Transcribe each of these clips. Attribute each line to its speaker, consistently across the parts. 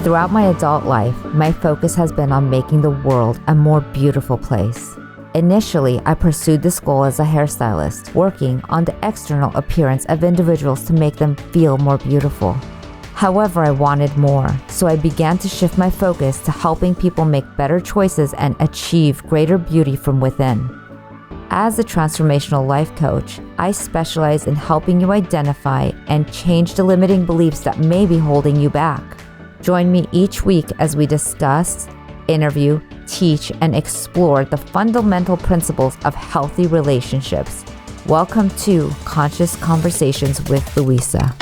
Speaker 1: Throughout my adult life, my focus has been on making the world a more beautiful place. Initially, I pursued this goal as a hairstylist, working on the external appearance of individuals to make them feel more beautiful. However, I wanted more, so I began to shift my focus to helping people make better choices and achieve greater beauty from within. As a transformational life coach, I specialize in helping you identify and change the limiting beliefs that may be holding you back. Join me each week as we discuss, interview, teach, and explore the fundamental principles of healthy relationships. Welcome to Conscious Conversations with Louisa.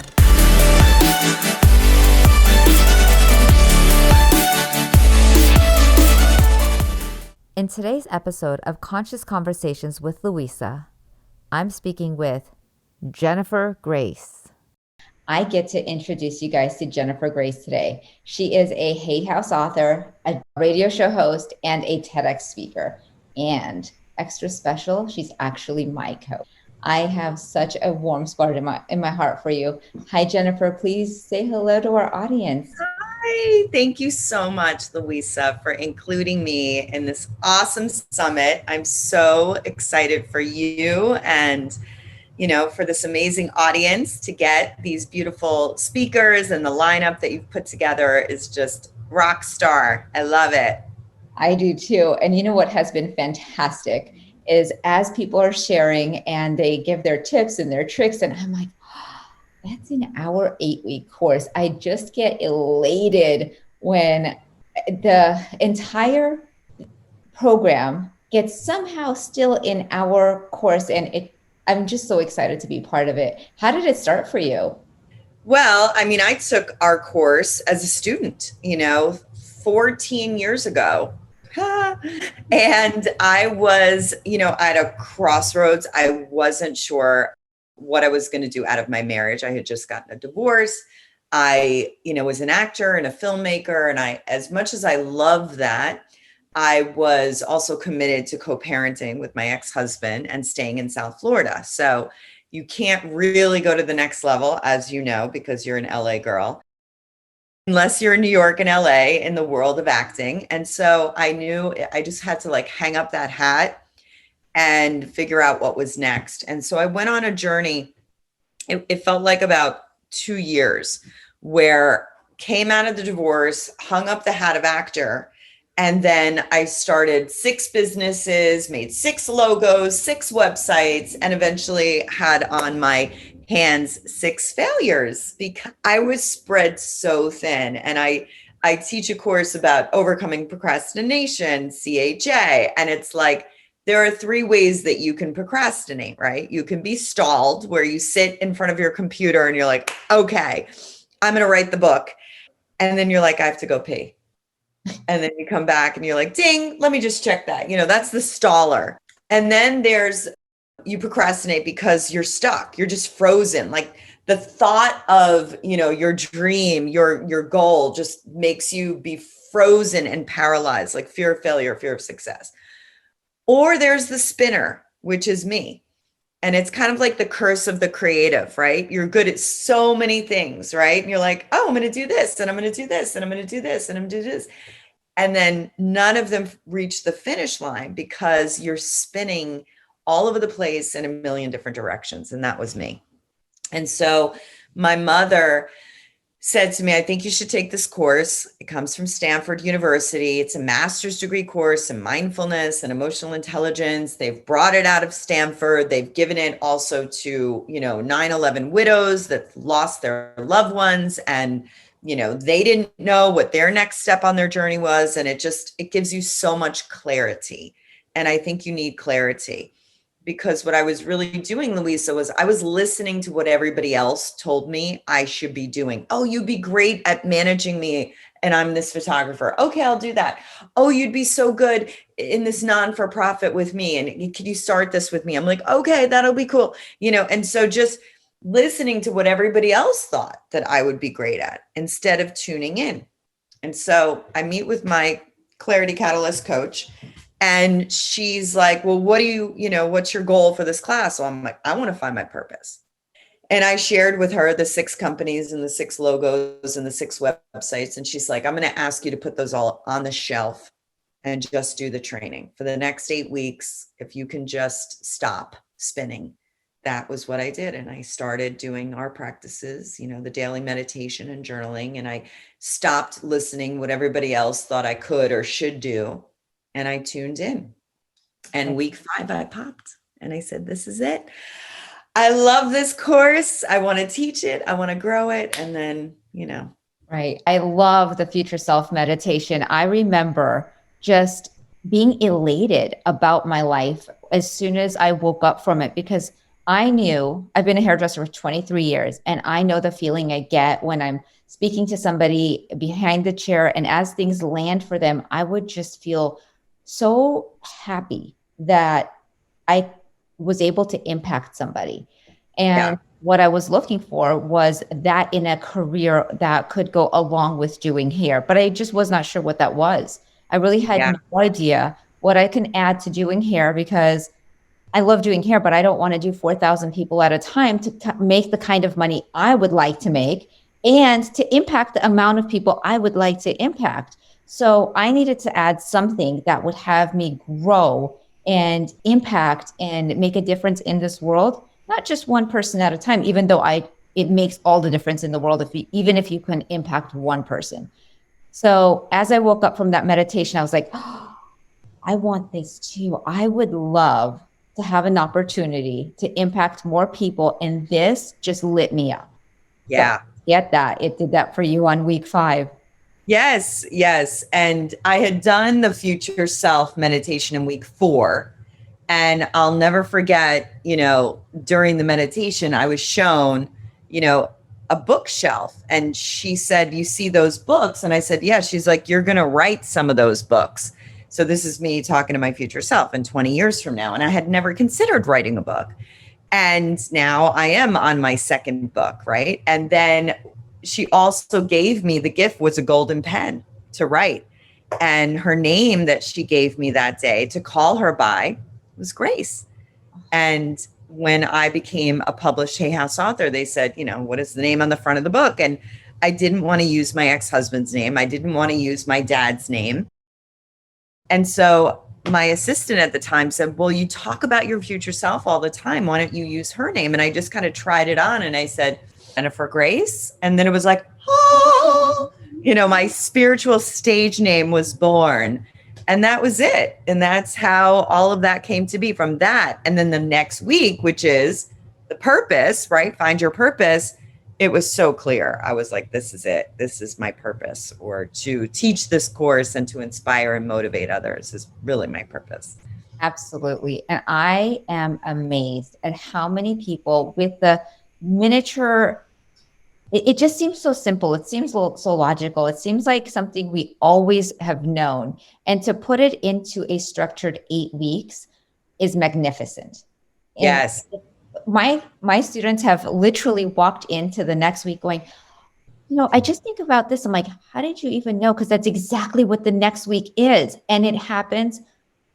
Speaker 1: In today's episode of Conscious Conversations with Louisa, I'm speaking with Jennifer Grace. I get to introduce you guys to Jennifer Grace today. She is a Hay House author, a radio show host, and a TEDx speaker. And extra special, she's actually my coach. I have such a warm spot in my heart for you. Hi, Jennifer. Please say hello to our audience.
Speaker 2: Hi, thank you so much, Louisa, for including me in this awesome summit. I'm so excited for you and, for this amazing audience to get these beautiful speakers, and the lineup that you've put together is just rock star. I love it.
Speaker 1: I do too. And you know what has been fantastic is as people are sharing and they give their tips and their tricks, and I'm like, that's in our 8-week course. I just get elated when the entire program gets somehow still in our course. And I'm just so excited to be part of it. How did it start for you?
Speaker 2: Well, I took our course as a student, 14 years ago. And I was, at a crossroads. I wasn't sure what I was going to do out of my marriage. I had just gotten a divorce. I, was an actor and a filmmaker. And as much as I love that, I was also committed to co-parenting with my ex-husband and staying in South Florida. So you can't really go to the next level, as you know, because you're an LA girl, unless you're in New York and LA in the world of acting. And so I knew I just had to hang up that hat and figure out what was next. And so I went on a journey. It felt like about 2 years, where came out of the divorce, hung up the hat of actor. And then I started 6 businesses, made 6 logos, 6 websites, and eventually had on my hands 6 failures because I was spread so thin. And I teach a course about overcoming procrastination, CHA, and it's like, there are 3 ways that you can procrastinate, right? You can be stalled, where you sit in front of your computer and you're like, okay, I'm going to write the book. And then you're like, I have to go pee. And then you come back and you're like, ding, let me just check that. That's the staller. And then you procrastinate because you're stuck. You're just frozen. Like the thought of, your dream, your goal just makes you be frozen and paralyzed, like fear of failure, fear of success. Or there's the spinner, which is me. And it's kind of like the curse of the creative, right? You're good at so many things, right? And you're like, oh, I'm going to do this, and I'm going to do this, and I'm going to do this, and I'm going to do this. And then none of them reach the finish line because you're spinning all over the place in a million different directions. And that was me. And so my mother said to me, I think you should take this course. It comes from Stanford University. It's a master's degree course in mindfulness and emotional intelligence. They've brought it out of Stanford. They've given it also to, 9/11 widows that lost their loved ones. And, they didn't know what their next step on their journey was. And it gives you so much clarity. And I think you need clarity. Because what I was really doing, Louisa, was I was listening to what everybody else told me I should be doing. Oh, you'd be great at managing me, and I'm this photographer. Okay, I'll do that. Oh, you'd be so good in this non-for-profit with me, and could you start this with me? I'm like, okay, that'll be cool. And so just listening to what everybody else thought that I would be great at instead of tuning in. And so I meet with my Clarity Catalyst coach. And she's like, well, what's your goal for this class? So I'm like, I want to find my purpose. And I shared with her the 6 companies and the 6 logos and the 6 websites. And she's like, I'm going to ask you to put those all on the shelf and just do the training for the next 8 weeks. If you can just stop spinning. That was what I did. And I started doing our practices, the daily meditation and journaling. And I stopped listening what everybody else thought I could or should do. And I tuned in. And week 5, I popped and I said, this is it. I love this course. I want to teach it. I want to grow it. And then,
Speaker 1: Right. I love the future self meditation. I remember just being elated about my life as soon as I woke up from it, because I knew I've been a hairdresser for 23 years, and I know the feeling I get when I'm speaking to somebody behind the chair, and as things land for them, I would just feel so happy that I was able to impact somebody. And what I was looking for was that in a career that could go along with doing hair, but I just was not sure what that was. I really had no idea what I can add to doing hair, because I love doing hair, but I don't want to do 4,000 people at a time to make the kind of money I would like to make and to impact the amount of people I would like to impact. So I needed to add something that would have me grow and impact and make a difference in this world, not just one person at a time, even though it makes all the difference in the world even if you can impact one person. So as I woke up from that meditation, I was like, oh, I want this too. I would love to have an opportunity to impact more people. And this just lit me up.
Speaker 2: Yeah.
Speaker 1: So get that. It did that for you on week 5.
Speaker 2: Yes. Yes. And I had done the future self meditation in week 4. And I'll never forget, during the meditation, I was shown, a bookshelf. And she said, you see those books? And I said, yeah. She's like, you're going to write some of those books. So this is me talking to my future self in 20 years from now. And I had never considered writing a book. And now I am on my 2nd book, right? And then she also gave me, the gift was a golden pen to write. And her name that she gave me that day to call her by was Grace. And when I became a published Hay House author, they said, what is the name on the front of the book? And I didn't want to use my ex-husband's name. I didn't want to use my dad's name. And so my assistant at the time said, well, you talk about your future self all the time. Why don't you use her name? And I just kind of tried it on and I said, Jennifer Grace. And then it was like, oh, my spiritual stage name was born. And that was it. And that's how all of that came to be from that. And then the next week, which is the purpose, right? Find your purpose. It was so clear. I was like, this is it. This is my purpose, or to teach this course and to inspire and motivate others is really my purpose.
Speaker 1: Absolutely. And I am amazed at how many people with the miniature, it just seems so simple. It seems so logical. It seems like something we always have known. And to put it into a structured 8 weeks is magnificent. And
Speaker 2: yes.
Speaker 1: My students have literally walked into the next week going, I just think about this. I'm like, how did you even know? Because that's exactly what the next week is. And it happens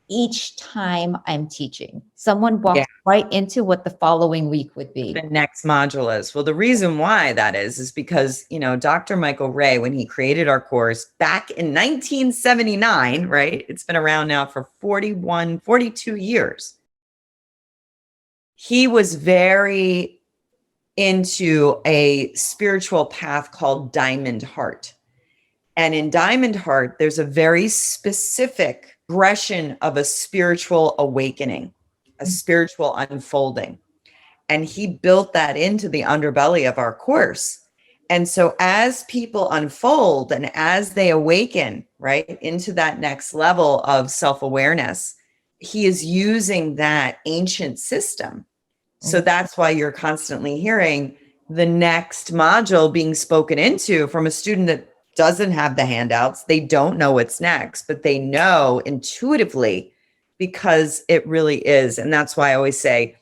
Speaker 1: each time I'm teaching. Someone walks right into what the following week would be.
Speaker 2: The next module is. Well, the reason why that is because, Dr. Michael Ray, when he created our course back in 1979, right? It's been around now for 42 years. He was very into a spiritual path called Diamond Heart. And in Diamond Heart, there's a very specific progression of a spiritual awakening, a spiritual unfolding. And he built that into the underbelly of our course. And so as people unfold and as they awaken, right, into that next level of self-awareness, he is using that ancient system. So that's why you're constantly hearing the next module being spoken into from a student that doesn't have the handouts. They don't know what's next, but they know intuitively because it really is. And that's why I always say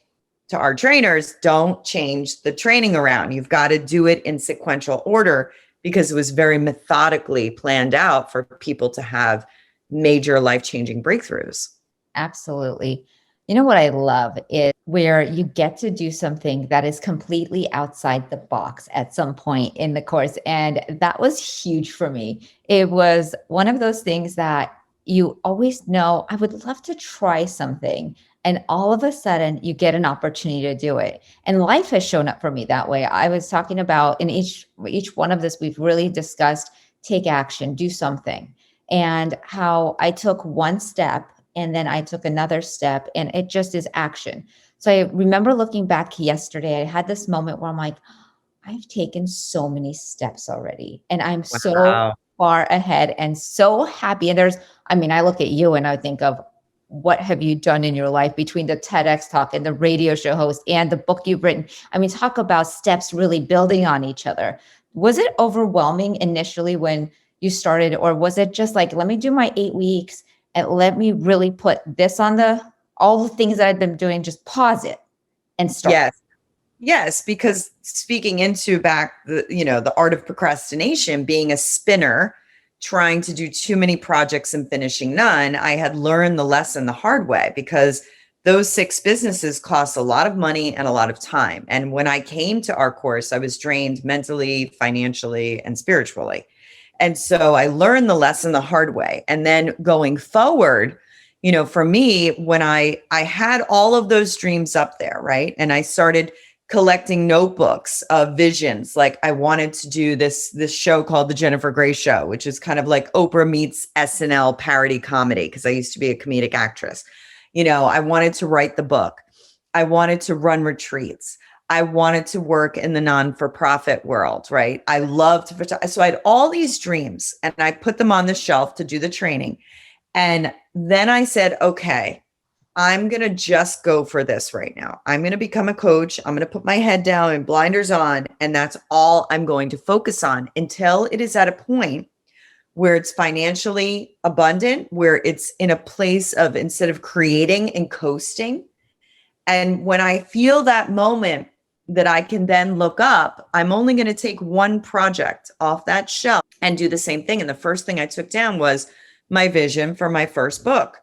Speaker 2: to our trainers, don't change the training around. You've got to do it in sequential order because it was very methodically planned out for people to have major life-changing breakthroughs.
Speaker 1: Absolutely. You know what I love is where you get to do something that is completely outside the box at some point in the course. And that was huge for me. It was one of those things that you always know, I would love to try something. And all of a sudden, you get an opportunity to do it. And life has shown up for me that way. I was talking about in each one of this, we've really discussed take action, do something, and how I took one step and then I took another step and it just is action. So I remember looking back yesterday, I had this moment where I'm like, I've taken so many steps already and I'm so
Speaker 2: Wow.
Speaker 1: far ahead and so happy. And I mean, I look at you and I think of what have you done in your life between the TEDx talk and the radio show host and the book you've written? I mean, talk about steps really building on each other. Was it overwhelming initially when you started, or was it just like, let me do my 8 weeks and let me really put this on all the things that I've been doing, just pause it and start?
Speaker 2: Yes. Yes, because speaking into back the art of procrastination, being a spinner, trying to do too many projects and finishing none, I had learned the lesson the hard way because those 6 businesses cost a lot of money and a lot of time. And when I came to our course, I was drained mentally, financially, and spiritually. And so I learned the lesson the hard way. And then going forward, for me, when I had all of those dreams up there, right? And I started collecting notebooks of visions. Like I wanted to do this show called The Jennifer Grey Show, which is kind of like Oprah meets SNL parody comedy, because I used to be a comedic actress. I wanted to write the book. I wanted to run retreats. I wanted to work in the non-for-profit world, right? I loved to, so I had all these dreams and I put them on the shelf to do the training. And then I said, okay, I'm going to just go for this right now. I'm going to become a coach. I'm going to put my head down and blinders on. And that's all I'm going to focus on until it is at a point where it's financially abundant, where it's in a place of instead of creating and coasting. And when I feel that moment that I can then look up, I'm only going to take one project off that shelf and do the same thing. And the first thing I took down was my vision for my first book.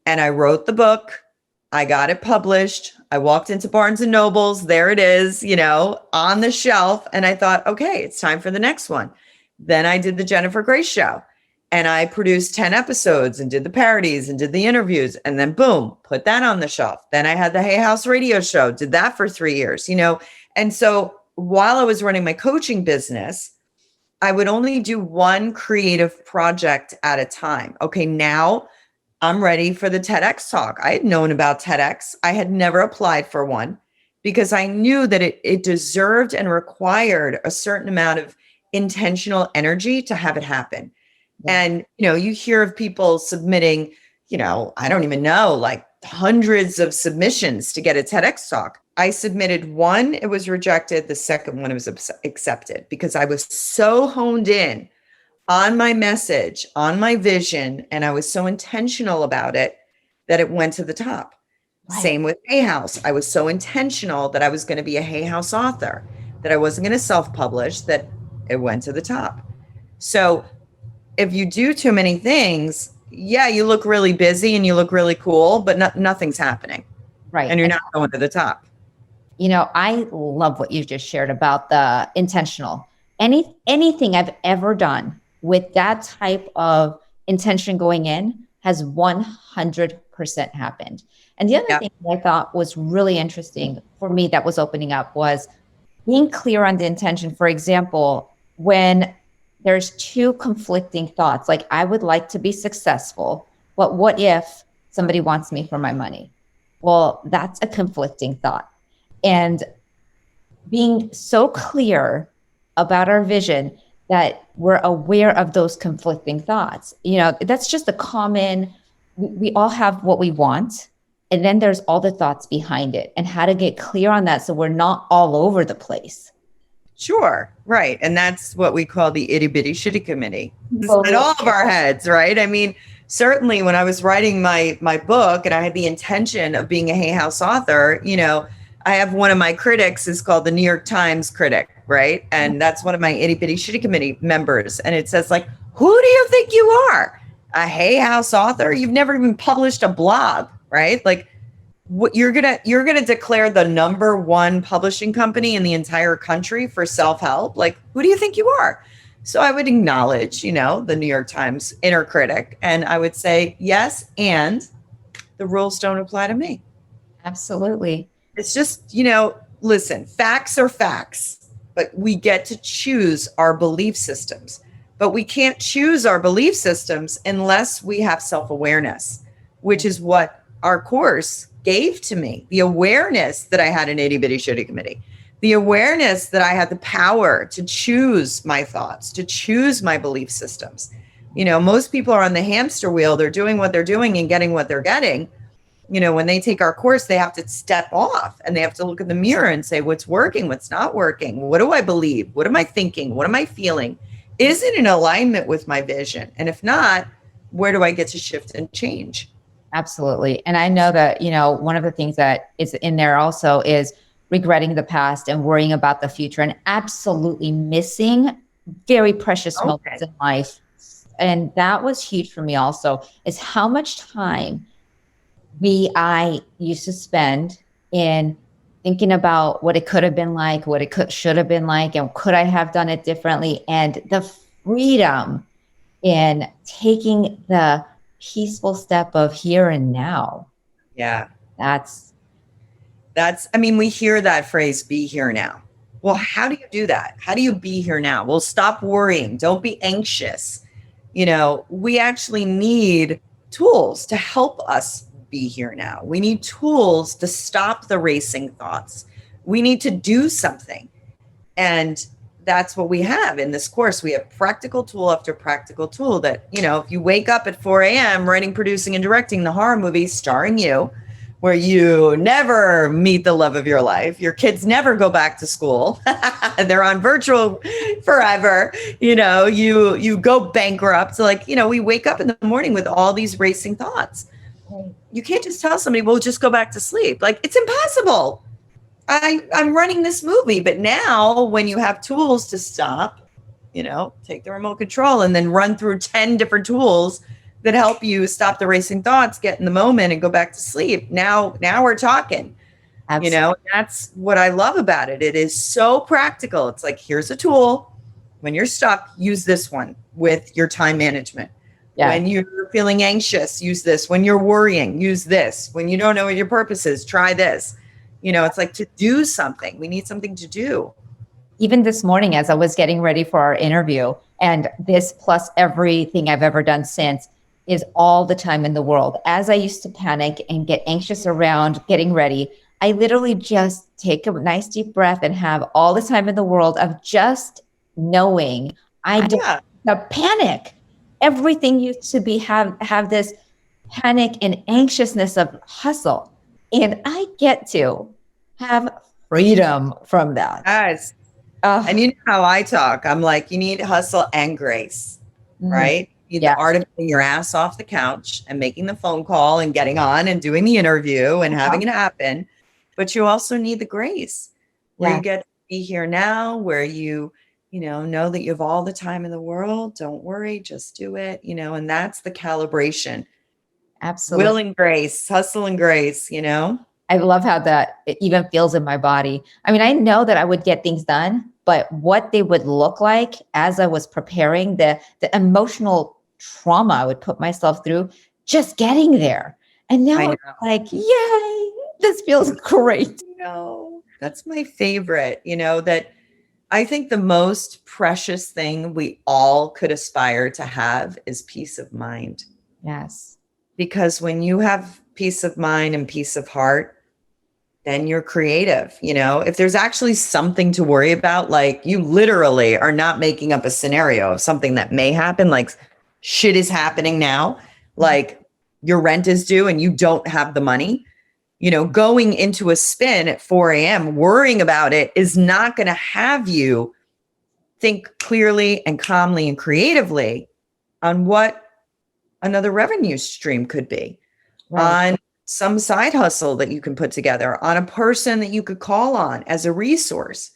Speaker 2: And I wrote the book. I got it published. I walked into Barnes and Nobles. There it is, on the shelf. And I thought, okay, it's time for the next one. Then I did the Jennifer Grey Show and I produced 10 episodes and did the parodies and did the interviews. And then boom, put that on the shelf. Then I had the Hay House radio show, did that for 3 years, And so while I was running my coaching business, I would only do one creative project at a time. Okay, now I'm ready for the TEDx talk. I had known about TEDx. I had never applied for one because I knew that it deserved and required a certain amount of intentional energy to have it happen. Yeah. And, you hear of people submitting, I don't even know, like hundreds of submissions to get a TEDx talk. I submitted one, it was rejected. The second one was accepted because I was so honed in on my message, on my vision, and I was so intentional about it that it went to the top. Right. Same with Hay House. I was so intentional that I was going to be a Hay House author, that I wasn't going to self-publish, that it went to the top. So if you do too many things, yeah, you look really busy and you look really cool, but nothing's happening. Right. And you're not going to the top.
Speaker 1: I love what you just shared about the intentional. Anything I've ever done with that type of intention going in has 100% happened. And the other thing that I thought was really interesting for me that was opening up was being clear on the intention. For example, when there's two conflicting thoughts, like I would like to be successful, but what if somebody wants me for my money? Well, that's a conflicting thought. And being so clear about our vision that we're aware of those conflicting thoughts. That's just a common, we all have what we want. And then there's all the thoughts behind it and how to get clear on that so we're not all over the place.
Speaker 2: Sure. Right. And that's what we call the itty bitty shitty committee. It's in all of our heads, right? I mean, certainly when I was writing my book and I had the intention of being a Hay House author, I have one of my critics is called the New York Times critic, right? And that's one of my itty bitty shitty committee members. And it says like, who do you think you are? A Hay House author? You've never even published a blog, right? Like what you're gonna declare the number one publishing company in the entire country for self-help? Like, who do you think you are? So I would acknowledge, the New York Times inner critic, and I would say yes, and the rules don't apply to me.
Speaker 1: Absolutely.
Speaker 2: It's just, listen, facts are facts, but we get to choose our belief systems. But we can't choose our belief systems unless we have self-awareness, which is what our course gave to me. The awareness that I had an itty bitty shitty committee, the awareness that I had the power to choose my thoughts, to choose my belief systems. Most people are on the hamster wheel. They're doing what they're doing and getting what they're getting. When they take our course, they have to step off and they have to look in the mirror and say, what's working, what's not working? What do I believe? What am I thinking? What am I feeling? Is it in alignment with my vision? And if not, where do I get to shift and change?
Speaker 1: Absolutely. And I know that, one of the things that is in there also is regretting the past and worrying about the future and absolutely missing very precious moments in life. And that was huge for me also, is how much time I used to spend in thinking about what it could have been like, what it should have been like, and could I have done it differently? And the freedom in taking the peaceful step of here and now.
Speaker 2: Yeah.
Speaker 1: That's,
Speaker 2: we hear that phrase, be here now. Well, how do you do that? How do you be here now? Well, stop worrying. Don't be anxious. We actually need tools to help us be here now. We need tools to stop the racing thoughts. We need to do something. And that's what we have in this course. We have practical tool after practical tool that, if you wake up at 4 a.m. writing, producing, and directing the horror movie starring you, where you never meet the love of your life, your kids never go back to school, they're on virtual forever, you go bankrupt. So we wake up in the morning with all these racing thoughts. You can't just tell somebody, well, just go back to sleep. Like, it's impossible. I'm running this movie. But now when you have tools to stop, take the remote control and then run through 10 different tools that help you stop the racing thoughts, get in the moment and go back to sleep. Now we're talking.
Speaker 1: absolutely.
Speaker 2: That's what I love about it. It is so practical. It's like, here's a tool. When you're stuck, use this one with your time management. Yeah. When you're feeling anxious, use this. When you're worrying, use this. When you don't know what your purpose is, try this. It's like, to do something. We need something to do.
Speaker 1: Even this morning, as I was getting ready for our interview, and this plus everything I've ever done since is all the time in the world. As I used to panic and get anxious around getting ready, I literally just take a nice deep breath and have all the time in the world of just knowing I don't have to panic. Everything used to be have this panic and anxiousness of hustle. And I get to have freedom from that.
Speaker 2: Yes. And you know how I talk. I'm like, you need hustle and grace, right? You need the art of getting your ass off the couch and making the phone call and getting on and doing the interview and having it happen. But you also need the grace where you get to be here now, where you know that you have all the time in the world. Don't worry, just do it, and that's the calibration.
Speaker 1: Absolutely.
Speaker 2: Will and grace, hustle and grace,
Speaker 1: I love how that it even feels in my body. I mean, I know that I would get things done, but what they would look like as I was preparing, the emotional trauma I would put myself through just getting there. And now it's like, yay, this feels great.
Speaker 2: That's my favorite, that I think the most precious thing we all could aspire to have is peace of mind.
Speaker 1: Yes.
Speaker 2: Because when you have peace of mind and peace of heart, then you're creative. If there's actually something to worry about, like you literally are not making up a scenario of something that may happen, like shit is happening now, like your rent is due and you don't have the money, going into a spin at 4 a.m., worrying about it is not going to have you think clearly and calmly and creatively on what another revenue stream could be, on some side hustle that you can put together, on a person that you could call on as a resource.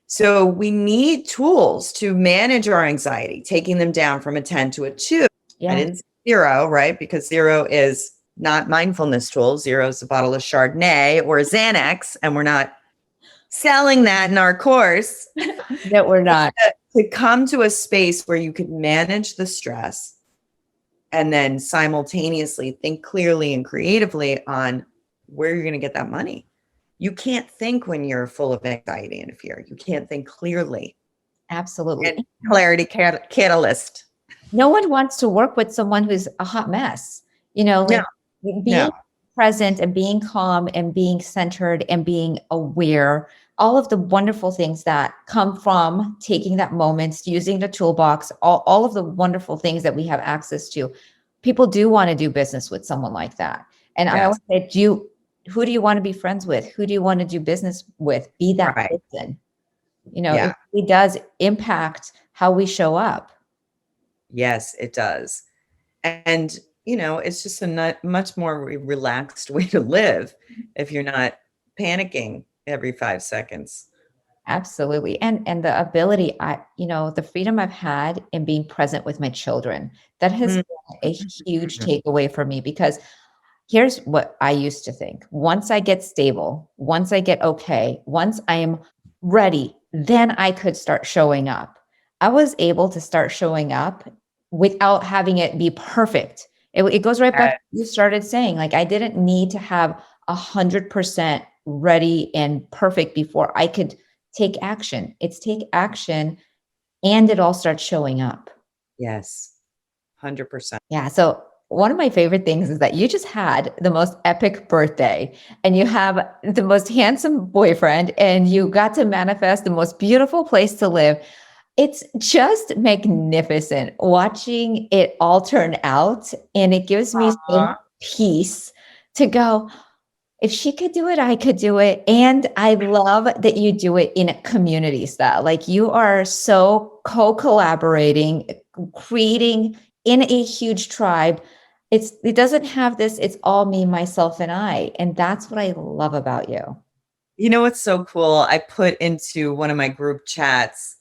Speaker 2: So we need tools to manage our anxiety, taking them down from a 10 to a 2. I didn't say 0, right? Because 0 is not mindfulness tools. Zero is a bottle of Chardonnay or a Xanax, and we're not selling that in our course.
Speaker 1: That we're not.
Speaker 2: To come to a space where you could manage the stress and then simultaneously think clearly and creatively on where you're going to get that money. You can't think when you're full of anxiety and fear. You can't think clearly.
Speaker 1: Absolutely.
Speaker 2: And clarity catalyst.
Speaker 1: No one wants to work with someone who's a hot mess. You know, like being present and being calm and being centered and being aware, all of the wonderful things that come from taking that moment, using the toolbox, all of the wonderful things that we have access to. People do want to do business with someone like that. And I always say, who do you want to be friends with? Who do you want to do business with? Be that person. You know, it really does impact how we show up.
Speaker 2: Yes, it does. And, you know, it's just a much more relaxed way to live if you're not panicking every 5 seconds.
Speaker 1: Absolutely. And the ability, the freedom I've had in being present with my children, that has been a huge takeaway for me, because here's what I used to think. Once I get stable, once I get okay, once I am ready, then I could start showing up. I was able to start showing up without having it be perfect. It goes right back to what you started saying. Like, I didn't need to have 100% ready and perfect before I could take action. It's take action and it all starts showing up.
Speaker 2: Yes, 100%.
Speaker 1: Yeah. So one of my favorite things is that you just had the most epic birthday and you have the most handsome boyfriend and you got to manifest the most beautiful place to live. It's just magnificent watching it all turn out. And it gives me some peace to go, if she could do it, I could do it. And I love that you do it in a community style. Like, you are so co-collaborating, creating in a huge tribe. It doesn't have this, it's all me, myself, and I. And that's what I love about you.
Speaker 2: You know what's so cool? I put into one of my group chats,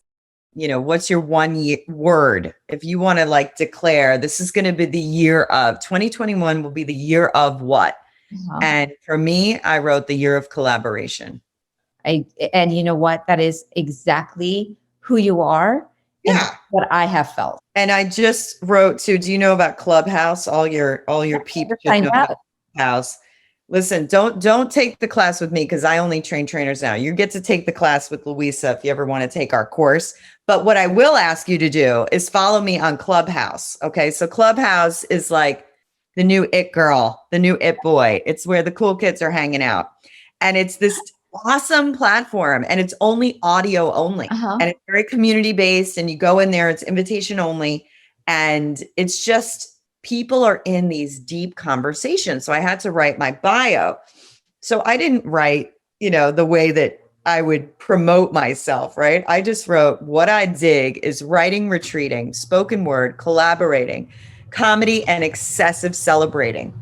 Speaker 2: you know, what's your word? If you want to like declare, this is going to be the year of 2021 will be the year of what? And for me, I wrote the year of collaboration.
Speaker 1: And you know what? That is exactly who you are. And what I have felt.
Speaker 2: And I just wrote to, do you know about Clubhouse? All your people should know about Clubhouse. Listen, don't take the class with me because I only train trainers now. You get to take the class with Louisa if you ever want to take our course. But what I will ask you to do is follow me on Clubhouse. Okay. So Clubhouse is like the new it girl, the new it boy. It's where the cool kids are hanging out. And it's this awesome platform, and it's only audio only. And it's very community based, and you go in there, it's invitation only. And it's just, people are in these deep conversations. So I had to write my bio. So I didn't write, you know, the way that I would promote myself, right? I just wrote, what I dig is writing, retreating, spoken word, collaborating, comedy, and excessive celebrating.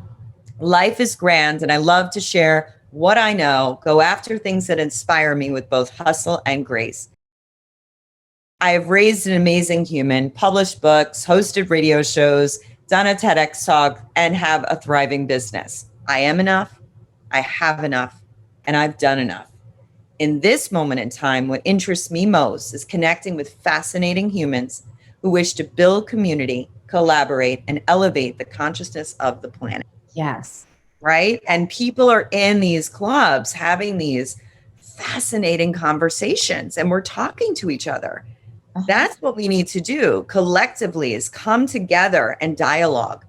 Speaker 2: Life is grand, and I love to share what I know, go after things that inspire me with both hustle and grace. I have raised an amazing human, published books, hosted radio shows, done a TEDx talk, and have a thriving business. I am enough, I have enough, and I've done enough. In this moment in time, what interests me most is connecting with fascinating humans who wish to build community, collaborate, and elevate the consciousness of the planet.
Speaker 1: Yes.
Speaker 2: Right? And people are in these clubs having these fascinating conversations, and we're talking to each other. That's what we need to do collectively, is come together and dialogue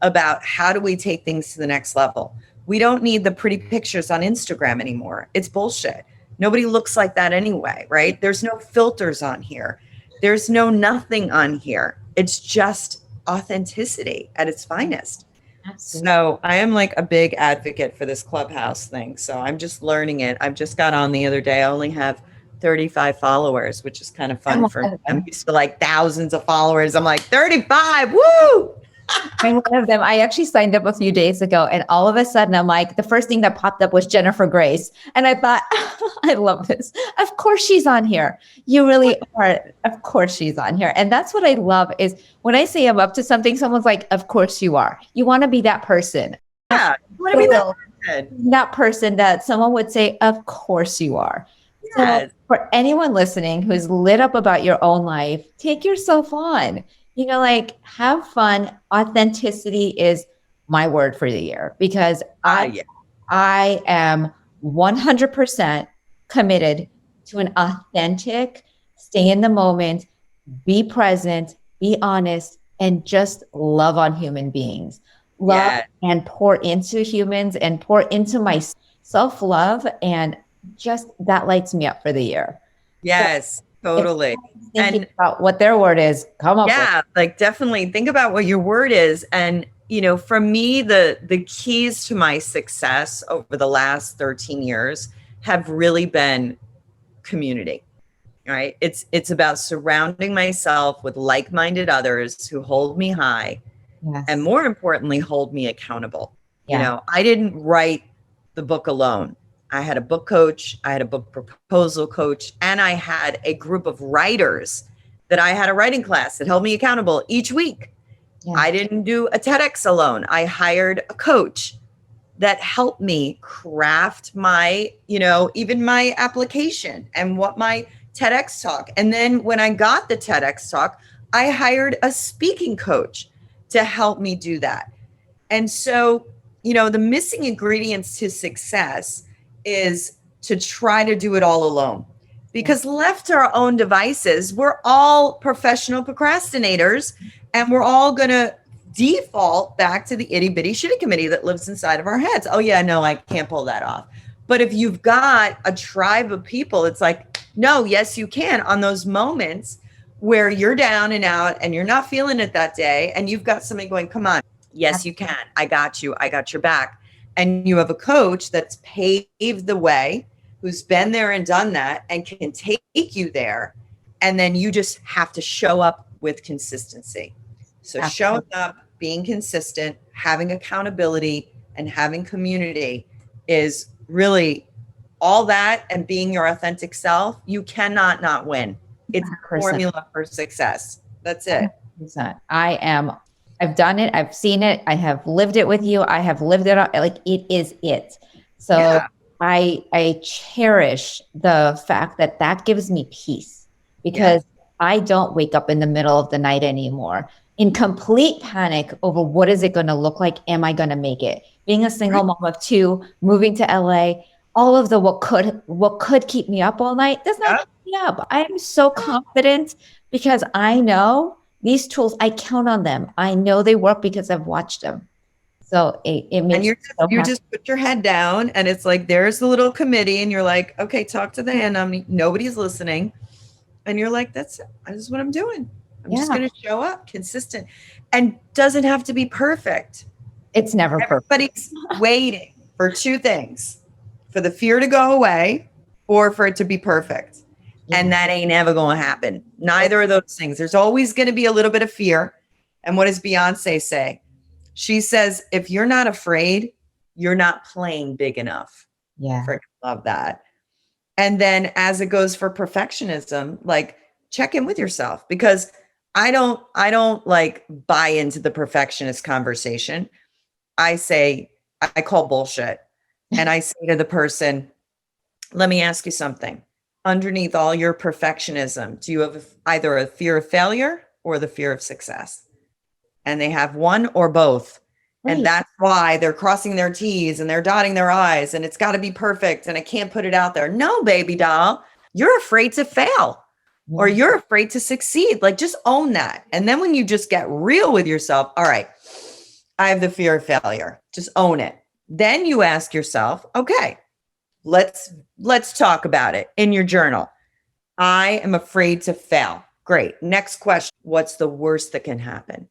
Speaker 2: about how do we take things to the next level. We don't need the pretty pictures on Instagram anymore. It's bullshit. Nobody looks like that anyway, right? There's no filters on here. There's no nothing on here. It's just authenticity at its finest. Absolutely. So I am like a big advocate for this Clubhouse thing. So I'm just learning it. I've just got on the other day. I only have 35 followers, which is kind of fun for me. I'm used to like thousands of followers. I'm like 35. Woo!
Speaker 1: I'm one of them. I actually signed up a few days ago, and all of a sudden I'm like, the first thing that popped up was Jennifer Grace. And I thought, I love this. Of course she's on here. You really are. Of course she's on here. And that's what I love, is when I say I'm up to something, someone's like, of course you are. You want to be that person.
Speaker 2: Yeah. You want to be that person.
Speaker 1: That person that someone would say, of course you are. So
Speaker 2: Yes.
Speaker 1: for anyone listening who's lit up about your own life, take yourself on. Like have fun. Authenticity is my word for the year because
Speaker 2: Yeah.
Speaker 1: I am 100% committed to an authentic, stay in the moment, be present, be honest, and just love on human beings. Love
Speaker 2: Yeah.
Speaker 1: and pour into humans and pour into my self love. And just that lights me up for the year. So
Speaker 2: Yes,
Speaker 1: if
Speaker 2: totally.
Speaker 1: someone's thinking
Speaker 2: And
Speaker 1: about what their word is, come up with
Speaker 2: yeah, like definitely think about what your word is. And for me, the keys to my success over the last 13 years have really been community. Right? It's about surrounding myself with like-minded others who hold me high
Speaker 1: Yes.
Speaker 2: and more importantly, hold me accountable.
Speaker 1: Yeah.
Speaker 2: I didn't write the book alone. I had a book coach, I had a book proposal coach, and I had a group of writers that I had a writing class that held me accountable each week.
Speaker 1: Yeah.
Speaker 2: I didn't do a TEDx alone. I hired a coach that helped me craft my, even my application and what my TEDx talk. And then when I got the TEDx talk, I hired a speaking coach to help me do that. And so, the missing ingredients to success is to try to do it all alone. Because left to our own devices, we're all professional procrastinators and we're all going to default back to the itty bitty shitty committee that lives inside of our heads. Oh, yeah, no, I can't pull that off. But if you've got a tribe of people, it's like, no, yes, you can on those moments where you're down and out and you're not feeling it that day. And you've got somebody going, come on. Yes, you can. I got you. I got your back. And you have a coach that's paved the way, who's been there and done that and can take you there. And then you just have to show up with consistency. So showing up, being consistent, having accountability, and having community is really all that, and being your authentic self. You cannot not win. It's a formula for success. That's it.
Speaker 1: 100%. I've done it. I've seen it. I have lived it with you. I have lived it. Like it is it. So yeah. I cherish the fact that gives me peace because I don't wake up in the middle of the night anymore in complete panic over what is it going to look like? Am I going to make it? Being a single mom of two, moving to LA, all of the what could keep me up all night does not keep me up. I'm so confident because I know these tools, I count on them. I know they work because I've watched them. So it makes
Speaker 2: and you just put your head down and it's like, there's the little committee and you're like, okay, talk to the hand. Nobody's listening. And you're like, this is what I'm doing. I'm just going to show up consistent and doesn't have to be perfect.
Speaker 1: It's never perfect.
Speaker 2: Everybody's waiting for two things, for the fear to go away or for it to be perfect. And that ain't ever going to happen. Neither of those things. There's always going to be a little bit of fear. And what does Beyonce say? She says, if you're not afraid, you're not playing big enough.
Speaker 1: Yeah.
Speaker 2: Freaking love that. And then as it goes for perfectionism, like check in with yourself, because I don't like buy into the perfectionist conversation. I call bullshit. And I say to the person, let me ask you something. Underneath all your perfectionism, do you have either a fear of failure or the fear of success? And they have one or both. Right. And that's why they're crossing their T's and they're dotting their I's and it's got to be perfect and I can't put it out there. No, baby doll, you're afraid to fail or you're afraid to succeed. Like just own that. And then when you just get real with yourself, all right, I have the fear of failure. Just own it. Then you ask yourself, okay, let's talk about it in your journal. I am afraid to fail. Great. Next question. What's the worst that can happen?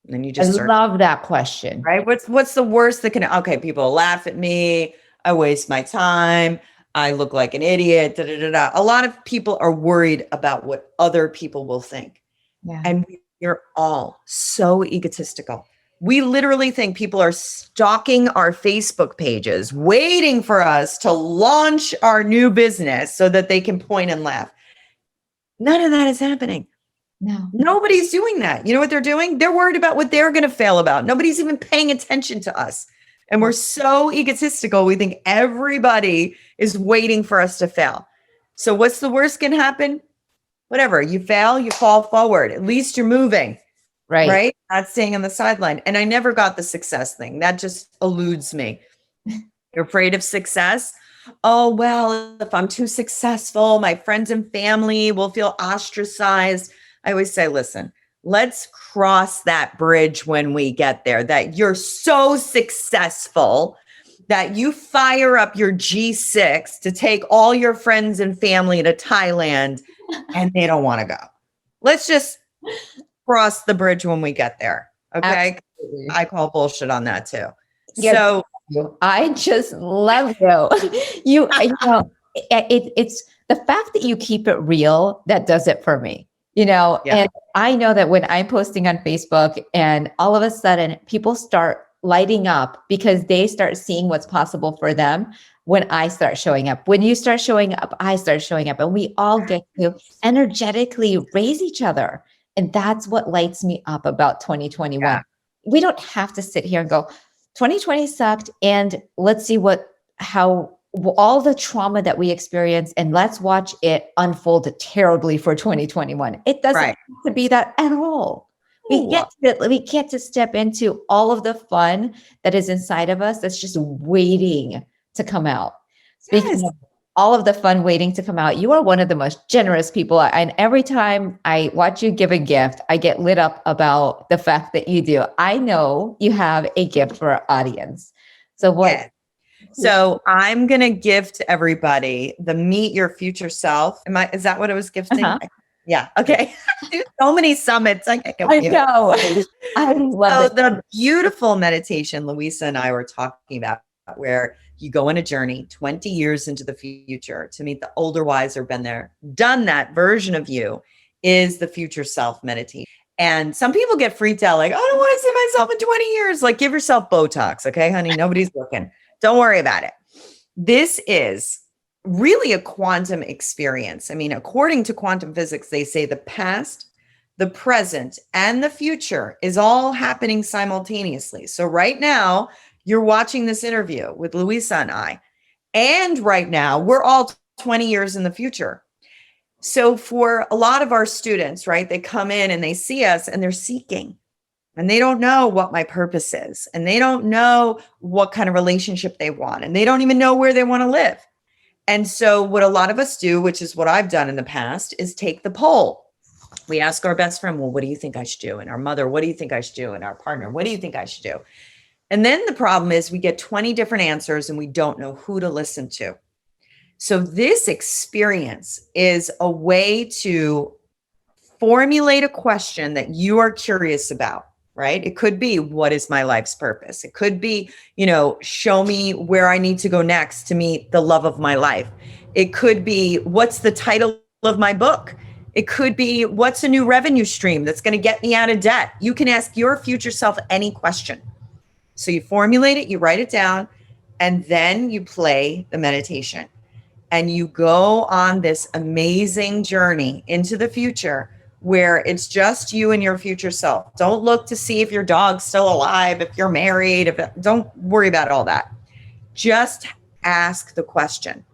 Speaker 2: And then you just
Speaker 1: love that question.
Speaker 2: Right? What's the worst that can, okay, people laugh at me. I waste my time. I look like an idiot. Da, da, da, da. A lot of people are worried about what other people will think. Yeah. And we're all so egotistical. We literally think people are stalking our Facebook pages, waiting for us to launch our new business so that they can point and laugh. None of that is happening. No, nobody's doing that. You know what they're doing? They're worried about what they're going to fail about. Nobody's even paying attention to us. And we're so egotistical. We think everybody is waiting for us to fail. So what's the worst can happen? Whatever. You fail, you fall forward. At least you're moving, right? Not staying on the sideline. And I never got the success thing. That just eludes me. You're afraid of success. Oh, well, if I'm too successful, my friends and family will feel ostracized. I always say, listen, let's cross that bridge when we get there, that you're so successful that you fire up your G6 to take all your friends and family to Thailand and they don't want to go. Let's just cross the bridge when we get there. Okay. Absolutely. I call bullshit on that too.
Speaker 1: Yes. So I just love you. You know, it's the fact that you keep it real that does it for me, you know, and I know that when I'm posting on Facebook and all of a sudden people start lighting up because they start seeing what's possible for them. When I start showing up, when you start showing up, I start showing up, and we all get to energetically raise each other. And that's what lights me up about 2021. Yeah. We don't have to sit here and go, 2020 sucked. And let's see how all the trauma that we experience, and let's watch it unfold terribly for 2021. It doesn't have to be that at all. We get to step into all of the fun that is inside of us that's just waiting to come out. Speaking of all of the fun waiting to come out, you are one of the most generous people. And every time I watch you give a gift, I get lit up about the fact that you do. I know you have a gift for our audience. So what?
Speaker 2: Yeah. So I'm going to gift everybody the Meet Your Future Self. Is that what I was gifting? Uh-huh. Yeah. Okay. So many summits. I
Speaker 1: know. I love it.
Speaker 2: The beautiful meditation Louisa and I were talking about, where you go on a journey 20 years into the future to meet the older, wiser, been there, done that version of you, is the future self meditation. And some people get freaked out, like, I don't want to see myself in 20 years. Like, give yourself Botox. Okay, honey, nobody's looking. Don't worry about it. This is really a quantum experience. I mean, according to quantum physics, they say the past, the present, and the future is all happening simultaneously. So right now, you're watching this interview with Louisa and I, and right now, we're all 20 years in the future. So for a lot of our students, right, they come in and they see us and they're seeking. And they don't know what my purpose is. And they don't know what kind of relationship they want. And they don't even know where they want to live. And so what a lot of us do, which is what I've done in the past, is take the poll. We ask our best friend, well, what do you think I should do? And our mother, what do you think I should do? And our partner, what do you think I should do? And then the problem is we get 20 different answers and we don't know who to listen to. So this experience is a way to formulate a question that you are curious about. Right? It could be, what is my life's purpose? It could be, show me where I need to go next to meet the love of my life. It could be, what's the title of my book? It could be, what's a new revenue stream that's going to get me out of debt? You can ask your future self any question. So you formulate it, you write it down, and then you play the meditation. And you go on this amazing journey into the future, where it's just you and your future self. Don't look to see if your dog's still alive, if you're married, don't worry about all that. Just ask the question.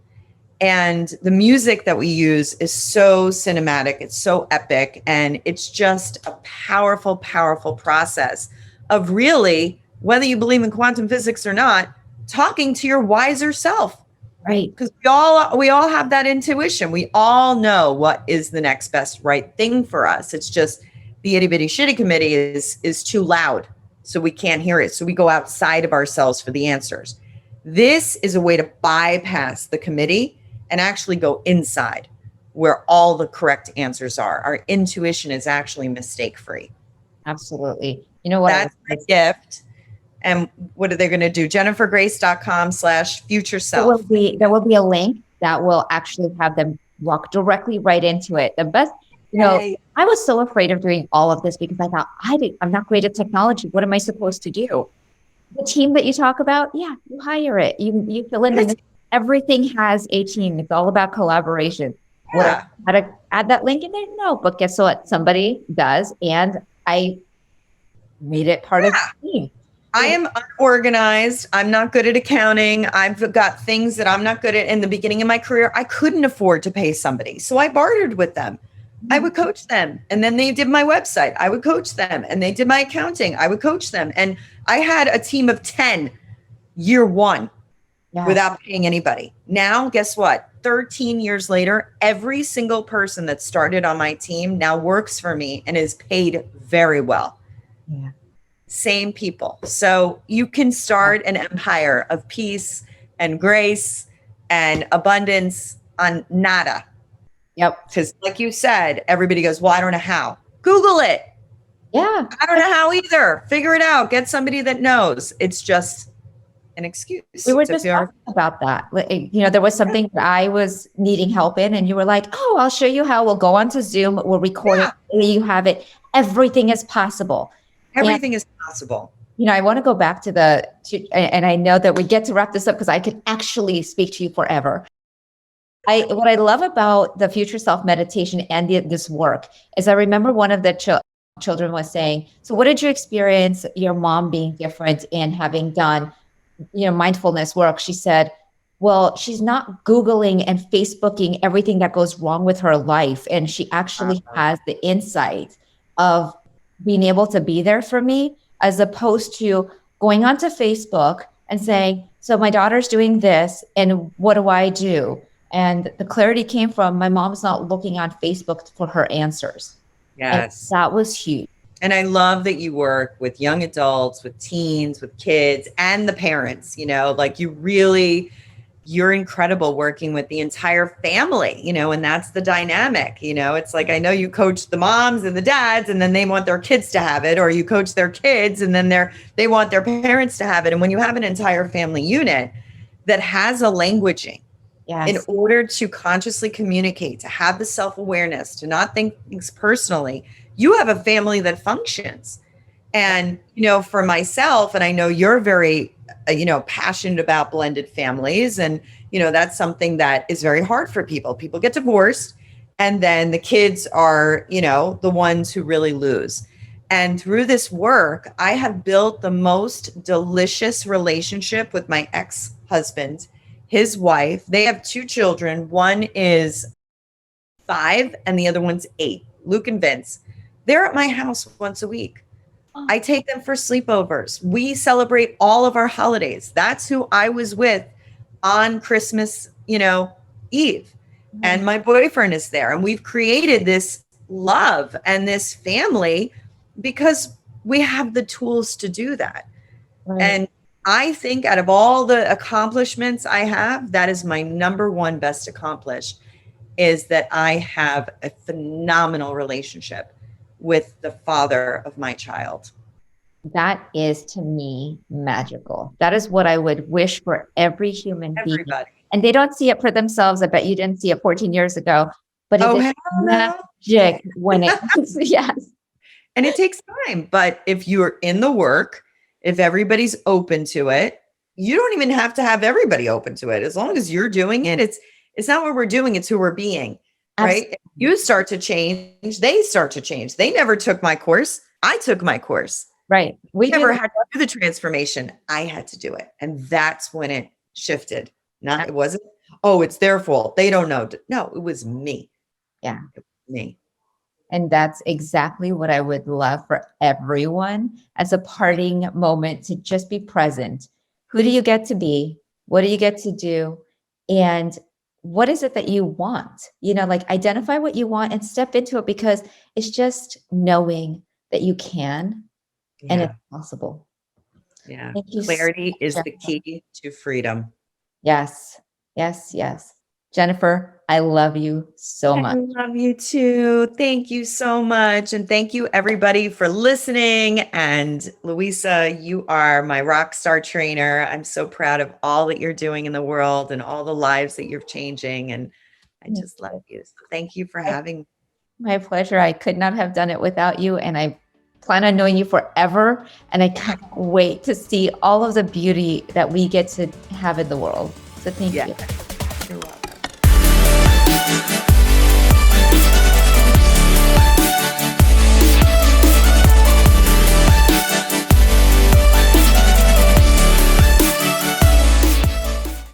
Speaker 2: And the music that we use is so cinematic. It's so epic. And it's just a powerful, powerful process of really, whether you believe in quantum physics or not, talking to your wiser self.
Speaker 1: Right.
Speaker 2: Because we all have that intuition. We all know what is the next best right thing for us. It's just the itty bitty shitty committee is too loud. So we can't hear it. So we go outside of ourselves for the answers. This is a way to bypass the committee and actually go inside where all the correct answers are. Our intuition is actually mistake free.
Speaker 1: Absolutely. You know what?
Speaker 2: That's my gift. And what are they going to do? JenniferGrace.com/future-self.
Speaker 1: There will be a link that will actually have them walk directly right into it. The best, I was so afraid of doing all of this because I thought, I'm not great at technology. What am I supposed to do? The team that you talk about, you hire it. You fill in. Everything has a team. It's all about collaboration. How to add that link in there? No, but guess what? Somebody does. And I made it part of the team.
Speaker 2: I am unorganized. I'm not good at accounting. I've got things that I'm not good at. In the beginning of my career, I couldn't afford to pay somebody. So I bartered with them. I would coach them. And then they did my website. I would coach them. And they did my accounting. I would coach them. And I had a team of 10 year one without paying anybody. Now, guess what? 13 years later, every single person that started on my team now works for me and is paid very well.
Speaker 1: Yeah.
Speaker 2: Same people. So you can start an empire of peace and grace and abundance on nada.
Speaker 1: Yep.
Speaker 2: Because like you said, everybody goes, well, I don't know how. Google it.
Speaker 1: Yeah.
Speaker 2: I don't know how either. Figure it out. Get somebody that knows. It's just an excuse.
Speaker 1: We were just talking about that. There was something that I was needing help in, and you were like, oh, I'll show you how. We'll go onto Zoom. We'll record it. You have it. Everything is possible.
Speaker 2: Everything is possible.
Speaker 1: I want to go back to and I know that we get to wrap this up because I could actually speak to you forever. What I love about the Future Self meditation and this work is I remember one of the children was saying, so what did you experience your mom being different and having done, mindfulness work? She said, well, she's not Googling and Facebooking everything that goes wrong with her life. And she actually has the insight of being able to be there for me, as opposed to going onto Facebook and saying, so my daughter's doing this and what do I do? And the clarity came from my mom's not looking on Facebook for her answers.
Speaker 2: Yes.
Speaker 1: And that was huge.
Speaker 2: And I love that you work with young adults, with teens, with kids, and the parents, you're incredible working with the entire family, and that's the dynamic, it's like, I know you coach the moms and the dads, and then they want their kids to have it, or you coach their kids and then they want their parents to have it. And when you have an entire family unit that has a languaging, in order to consciously communicate, to have the self-awareness, to not think things personally, you have a family that functions. And, for myself, and I know you're very, passionate about blended families. And, that's something that is very hard for people. People get divorced and then the kids are, the ones who really lose. And through this work, I have built the most delicious relationship with my ex-husband, his wife. They have 2 children. One is 5 and the other one's 8, Luke and Vince. They're at my house once a week. I take them for sleepovers. We celebrate all of our holidays. That's who I was with on Christmas, Eve. And my boyfriend is there. And we've created this love and this family because we have the tools to do that. Right. And I think out of all the accomplishments I have, that is my number one best accomplished, is that I have a phenomenal relationship with the father of my child.
Speaker 1: That is, to me, magical. That is what I would wish for every human being. And they don't see it for themselves. I bet you didn't see it 14 years ago, but it is magic when it, yes.
Speaker 2: And it takes time. But if you're in the work, if everybody's open to it, you don't even have to have everybody open to it. As long as you're doing it, it's not what we're doing, it's who we're being. Right? If you start to change, they start to change. They never took my course. I took my course.
Speaker 1: Right.
Speaker 2: We never had to do the transformation. I had to do it. And that's when it shifted. It wasn't, it's their fault. They don't know. No, it was me.
Speaker 1: Yeah.
Speaker 2: It was me.
Speaker 1: And that's exactly what I would love for everyone as a parting moment, to just be present. Who do you get to be? What do you get to do? And what is it that you want? Identify what you want and step into it, because it's just knowing that you can and it's possible.
Speaker 2: Yeah. Clarity is the key to freedom.
Speaker 1: Yes. Yes. Yes. Jennifer, I love you so much.
Speaker 2: I love you too. Thank you so much. And thank you everybody for listening. And Louisa, you are my rock star trainer. I'm so proud of all that you're doing in the world and all the lives that you're changing. And I just love you. So thank you for having me.
Speaker 1: My pleasure. I could not have done it without you. And I plan on knowing you forever. And I can't wait to see all of the beauty that we get to have in the world. So thank you.